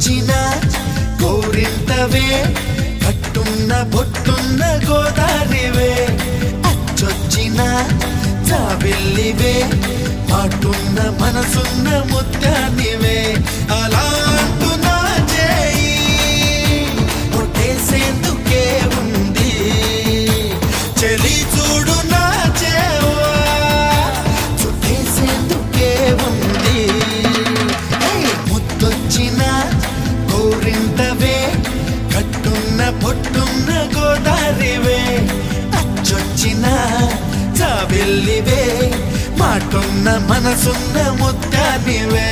అచ్చొచ్చిన గోరింతవే కట్టున్న బొట్టున్న గోదారివే అచ్చొచ్చిన జాబిల్లివే పాటున్న మనసున్న ముత్యానివే అలా అంటున్నా చేయి కొట్టేసేందుకే ఉంది చెలి చూడు నా చేవా చుట్టేసేందుకే ఉంది ముద్దొచ్చిన గోరింతవే కట్టున్న పొట్టున్న గోదారివే అచ్చొచ్చిన జాబిల్లివే మాటున్న మనసున్న ముత్యానివే